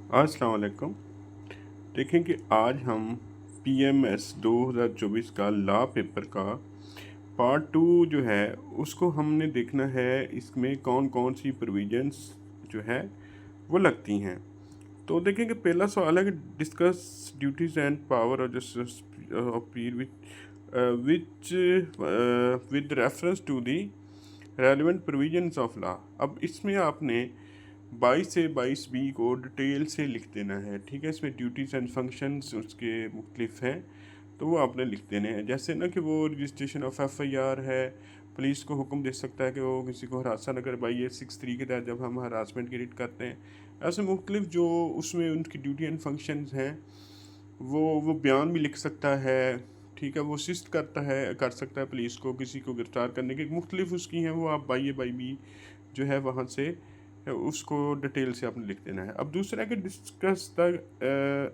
अस्सलाम वालेकुम। देखें कि आज हम पीएमएस 2024 का लॉ पेपर का पार्ट 2 जो है उसको हमने देखना है। इसमें कौन कौन सी प्रोविजंस जो है वो लगती हैं। तो देखें कि पहला सवाल है कि discuss duties and power of justice of peace which with reference to the relevant provisions of law. अब इसमें आपने 22 से 22B को डिटेल से लिख देना है। ठीक है, इसमें ड्यूटीज़ एंड फंक्शंस उसके मुख्तलिफ हैं, तो वो आपने लिख देने हैं। जैसे ना कि वो रजिस्ट्रेशन ऑफ FIR है, पुलिस को हुक्म दे सकता है कि वो किसी को हरासा न करे। बाई ये 6(3) के तहत जब हम हरासमेंट की रिट करते हैं, ऐसे मुख्तलिफ जो उसमें उनकी ड्यूटी एंड फंक्शंस हैं वो बयान भी लिख सकता है। ठीक है, वो असिस्ट कर सकता है पुलिस को किसी को गिरफ्तार करने की। मुख्तलिफ उसकी हैं, वो आप बाई बी जो है वहाँ से उसको डिटेल से आपने लिख देना है। अब दूसरा है कि discuss the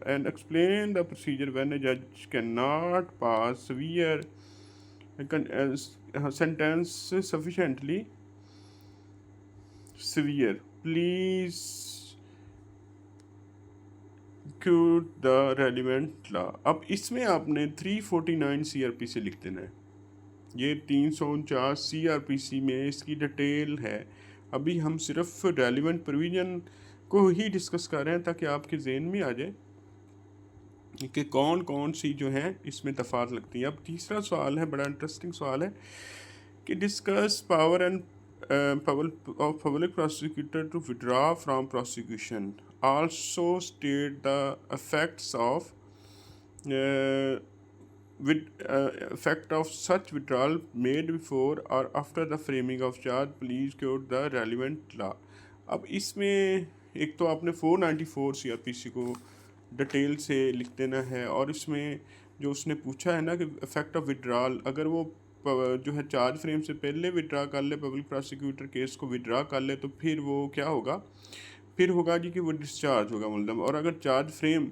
and explain the procedure when a जज can not pass severe sentence sufficiently severe please quote the relevant law. अब इसमें आपने 349 CRP से लिख देना है। ये 349 CRPC में इसकी डिटेल है। अभी हम सिर्फ रेलिवेंट प्रोविज़न को ही डिस्कस कर रहे हैं ताकि आपके जहन में आ जाए कि कौन कौन सी जो है इसमें तफात लगती है। अब तीसरा सवाल है, बड़ा इंटरेस्टिंग सवाल है कि discuss power and of public prosecutor to withdraw from prosecution. Also state the effects of effect of such withdrawal made before or after the framing of charge. Please quote the relevant law. अब इसमें एक तो आपने 494 CRPC को detail से लिख देना है, और इसमें जो उसने पूछा है ना कि इफेक्ट ऑफ विड्रॉल, अगर वो जो है चार्ज फ्रेम से पहले विड्रा कर ले, पब्लिक प्रोसिक्यूटर केस को विड्रा कर ले, तो फिर वो क्या होगा, फिर होगा जी कि वो डिस्चार्ज होगा मुलजम। और अगर चार्ज फ्रेम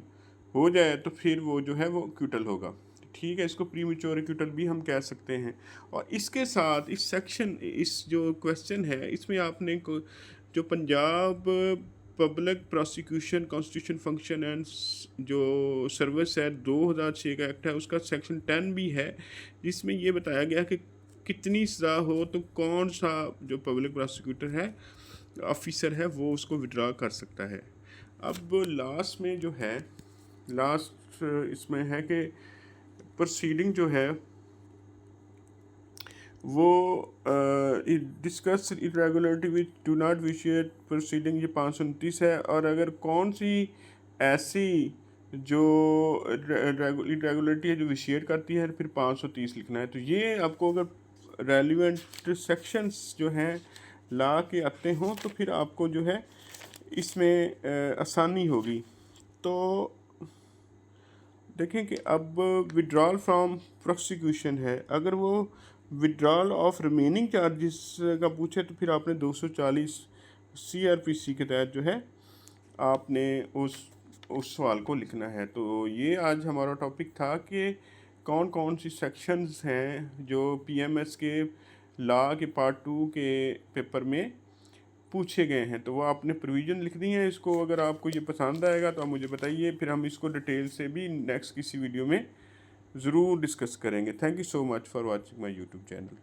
हो जाए तो फिर वो जो है वो एक्यूटल होगा। ठीक है, इसको प्रीमेच्योर एक्यूटल भी हम कह सकते हैं। और इसके साथ इस सेक्शन, इस जो क्वेश्चन है इसमें आपने को जो Punjab public prosecution constitution function and जो सर्विस है 2006 का एक्ट है, उसका सेक्शन 10 भी है, जिसमें ये बताया गया कि कितनी सज़ा हो तो कौन सा जो पब्लिक प्रोसिक्यूटर है, ऑफिसर है, वो उसको विड्रा कर सकता है। अब लास्ट में जो है, लास्ट इसमें है कि प्रोसीडिंग जो है वो discuss irregularity which do not vitiate proceeding, ये 529 है। और अगर कौन सी ऐसी जो इरेगुलरिटी है जो विशिएट करती है, फिर 530 लिखना है। तो ये आपको अगर रेलिवेंट सेक्शंस जो हैं ला के आते हों तो फिर आपको जो है इसमें आसानी होगी। तो देखें कि अब विड्रॉल फ्रॉम प्रोसिक्यूशन है, अगर वो विड्रॉल ऑफ रिमेनिंग चार्जेस का पूछे तो फिर आपने 240 CRPC के तहत जो है आपने उस सवाल को लिखना है। तो ये आज हमारा टॉपिक था कि कौन कौन सी सेक्शंस हैं जो PMS के लॉ के पार्ट 2 के पेपर में पूछे गए हैं। तो वो आपने प्रोविज़न लिख दी हैं। इसको अगर आपको ये पसंद आएगा तो आप मुझे बताइए, फिर हम इसको डिटेल से भी नेक्स्ट किसी वीडियो में ज़रूर डिस्कस करेंगे। Thank you so much for watching my YouTube channel.